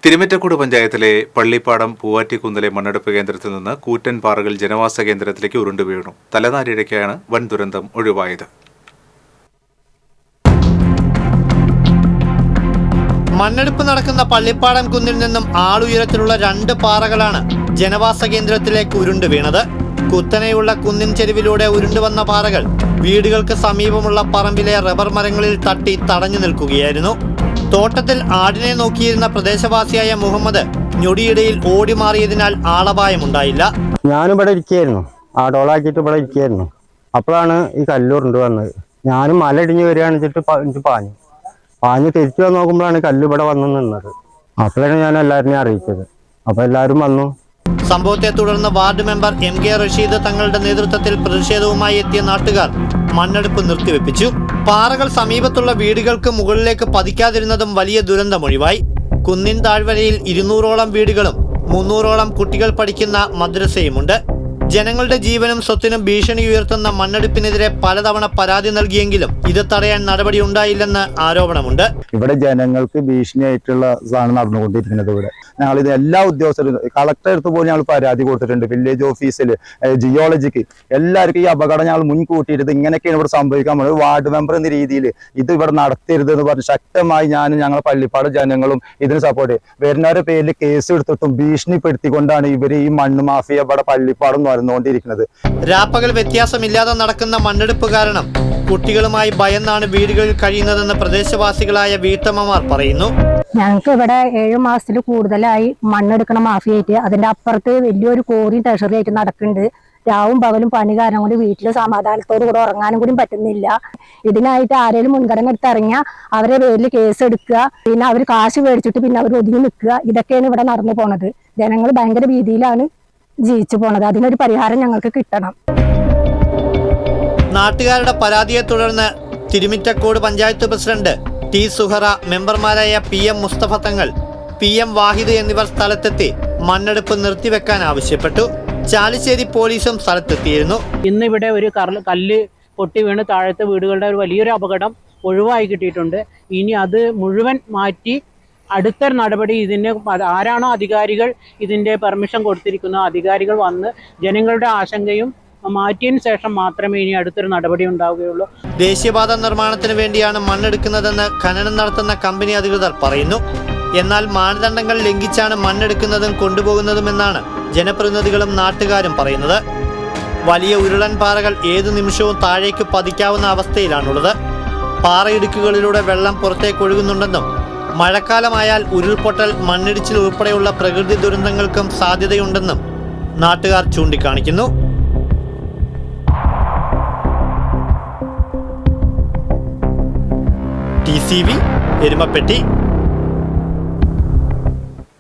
തിരുമിറ്റക്കൂട് പഞ്ചായത്തിലെ പള്ളിപ്പാടം പൂവാറ്റിക്കുന്നിലെ മണ്ണെടുപ്പ് കേന്ദ്രത്തിൽ നിന്ന് കൂറ്റൻ പാറകൾ ജനവാസ കേന്ദ്രത്തിലേക്ക് ഉരുണ്ടു വീണു. തലനാരിഴയ്ക്കാണ് വൻ ദുരന്തം ഒഴിവായത്. മണ്ണെടുപ്പ് നടക്കുന്ന പള്ളിപ്പാടം കുന്നിൽ നിന്നും ആളുയരത്തിലുള്ള 2 പാറകളാണ് ജനവാസ കേന്ദ്രത്തിലേക്ക് ഉരുണ്ടു വീണത്. കുത്തനെയുള്ള കുന്നിൻ ചെരുവിലൂടെ ഉരുണ്ടുവന്ന പാറകൾ വീടുകൾക്ക് സമീപമുള്ള പറമ്പിലെ റബ്ബർ മരങ്ങളിൽ തട്ടി തടഞ്ഞു നിൽക്കുകയായിരുന്നു. തോട്ടത്തിൽ ആടിനെ നോക്കിയിരുന്ന പ്രദേശവാസിയായ മുഹമ്മദ് ഞൊടിയിടയിൽ ഓടി മാറിയതിനാൽ ആളപായമുണ്ടായില്ല. ഞാനിവിടെ ഇരിക്കുകയായിരുന്നു, ആടോളാക്കിയിട്ട് ഇവിടെ ഇരിക്കുകയായിരുന്നു. അപ്പോഴാണ് ഈ കല്ലുരുണ്ട് വന്നത്. ഞാനും മല ഇടിഞ്ഞ് വരികയാണെന്നിട്ട് പാഞ്ഞ് തിരിച്ചു വന്ന് നോക്കുമ്പോഴാണ് കല്ല് ഇവിടെ വന്നു നിന്നത്. അപ്പോഴാണ് ഞാൻ എല്ലാവരെയും അറിയിച്ചത്. അപ്പോൾ എല്ലാവരും വന്നു. സംഭവത്തെ തുടർന്ന് വാർഡ് മെമ്പർ MK റഷീദ് തങ്ങളുടെ നേതൃത്വത്തിൽ പ്രതിഷേധവുമായി എത്തിയ നാട്ടുകാർ മണ്ണെടുപ്പ് നിർത്തിവെപ്പിച്ചു. പാറകൾ സമീപത്തുള്ള വീടുകൾക്ക് മുകളിലേക്ക് പതിക്കാതിരുന്നതും വലിയ ദുരന്തമൊഴിവായി. കുന്നിൻ താഴ്വരയിൽ 200ഓളം വീടുകളും 300ഓളം കുട്ടികൾ പഠിക്കുന്ന മദ്രസയുമുണ്ട്. ജനങ്ങളുടെ ജീവനും സ്വത്തിനും ഭീഷണി ഉയർത്തുന്ന മണ്ണെടുപ്പിനെതിരെ പലതവണ പരാതി നൽകിയെങ്കിലും ഇത് തടയാൻ നടപടി ഉണ്ടായില്ലെന്ന് ആരോപണമുണ്ട്. ഇവിടെ ജനങ്ങൾക്ക് ഭീഷണിയായിട്ടുള്ള സാധനം നടന്നുകൊണ്ടിരിക്കുന്നത്. ഇവിടെ ഞങ്ങൾ ഇത് എല്ലാ ഉദ്യോഗസ്ഥരും കളക്ടർ അടുത്ത് പോലും ഞങ്ങൾ പരാതി കൊടുത്തിട്ടുണ്ട്. വില്ലേജ് ഓഫീസിൽ, ജിയോളജിക്ക്, എല്ലാവർക്കും ഈ അപകടം ഞങ്ങൾ മുൻകൂട്ടിയിട്ട് ഇങ്ങനെയൊക്കെയാണ് ഇവിടെ സംഭവിക്കാൻ പോകുന്നത്. വാർഡ് മെമ്പർ എന്ന രീതിയിൽ ഇത് ഇവിടെ നടത്തരുതെന്ന് പറഞ്ഞ് ശക്തമായി ഞങ്ങളെ പള്ളിപ്പാട് ജനങ്ങളും ഇതിന് സപ്പോർട്ട് വരുന്നവരുടെ പേരിൽ കേസ് എടുത്തിട്ടും ഭീഷണിപ്പെടുത്തിക്കൊണ്ടാണ് ഇവർ ഈ മണ്ണ് മാഫിയ ഇവിടെ പള്ളിപ്പാടും നടന്നുകൊണ്ടിരിക്കുന്നത്. രാപ്പകൽ വ്യത്യാസമില്ലാതെ നടക്കുന്ന മണ്ണെടുപ്പ് കാരണം കുട്ടികളുമായി ഭയന്നാണ് വീടുകളിൽ കഴിയുന്നതെന്ന് പ്രദേശവാസികളായ വീട്ടമ്മമാർ പറയുന്നു. ഞങ്ങൾക്ക് ഇവിടെ 7 മാസത്തിൽ കൂടുതലായി മണ്ണെടുക്കണ മാഫിയായിട്ട്, അതിന്റെ അപ്പുറത്ത് വലിയൊരു കോറിയും ട്രഷറി ആയിട്ട് നടക്കുന്നുണ്ട്. രാവും പകലും പണി കാരണം കൊണ്ട് വീട്ടിൽ സമാധാനത്തോടു കൂടെ ഉറങ്ങാനും കൂടി പറ്റുന്നില്ല. ഇതിനായിട്ട് ആരെങ്കിലും മുൻഗണന എടുത്ത് ഇറങ്ങിയാൽ അവരെ പേരിൽ കേസ് എടുക്കുക, പിന്നെ അവർ കാശ് മേടിച്ചിട്ട് പിന്നെ അവർ ഒതുങ്ങി നിൽക്കുക. ഇതൊക്കെയാണ് ഇവിടെ നടന്നു പോണത്. ജനങ്ങൾ ഭയങ്കര ഭീതിയിലാണ് ജീവിച്ചു പോണത്. അതിനൊരു പരിഹാരം ഞങ്ങൾക്ക് കിട്ടണം. നാട്ടുകാരുടെ പരാതിയെ തുടർന്ന് തിരുമിറ്റക്കോട് പഞ്ചായത്ത് പ്രസിഡന്റ് T സുഹറ, മെമ്പർമാരായ PM മുസ്തഫ തങ്ങൾ, PM വാഹിദ് എന്നിവർ സ്ഥലത്തെത്തി മണ്ണെടുപ്പ് നിർത്തിവെക്കാൻ ആവശ്യപ്പെട്ടു. ചാലിശ്ശേരി പോലീസും സ്ഥലത്തെത്തിയിരുന്നു. ഇന്നിവിടെ ഒരു കല്ല് പൊട്ടി വീണ് താഴത്തെ വീടുകളുടെ ഒരു വലിയൊരു അപകടം ഒഴിവായി കിട്ടിയിട്ടുണ്ട്. ഇനി അത് മുഴുവൻ മാറ്റി അടുത്ത നടപടി ഇതിന് ആരാണോ അധികാരികൾ ഇതിൻ്റെ പെർമിഷൻ കൊടുത്തിരിക്കുന്ന അധികാരികൾ വന്ന് ജനങ്ങളുടെ ആശങ്കയും മാറ്റിയതിനു ശേഷം മാത്രമേ ഇനി അടുത്തൊരു നടപടി ഉണ്ടാവുകയുള്ളൂ. ദേശീയപാത നിർമ്മാണത്തിന് വേണ്ടിയാണ് മണ്ണെടുക്കുന്നതെന്ന് ഖനനം നടത്തുന്ന കമ്പനി അധികൃതർ പറയുന്നു. എന്നാൽ മാനദണ്ഡങ്ങൾ ലംഘിച്ചാണ് മണ്ണെടുക്കുന്നതും കൊണ്ടുപോകുന്നതുമെന്നാണ് ജനപ്രതിനിധികളും നാട്ടുകാരും പറയുന്നത്. വലിയ ഉരുളൻ പാറകൾ ഏതു നിമിഷവും താഴേക്ക് പതിക്കാവുന്ന അവസ്ഥയിലാണുള്ളത്. പാറയിടുക്കുകളിലൂടെ വെള്ളം പുറത്തേക്ക് ഒഴുകുന്നുണ്ടെന്നും മഴക്കാലമായാൽ ഉരുൾപൊട്ടൽ, മണ്ണിടിച്ചിൽ ഉൾപ്പെടെയുള്ള പ്രകൃതി ദുരന്തങ്ങൾക്കും സാധ്യതയുണ്ടെന്നും നാട്ടുകാർ ചൂണ്ടിക്കാണിക്കുന്നു. TCV എരുമപ്പെട്ടി.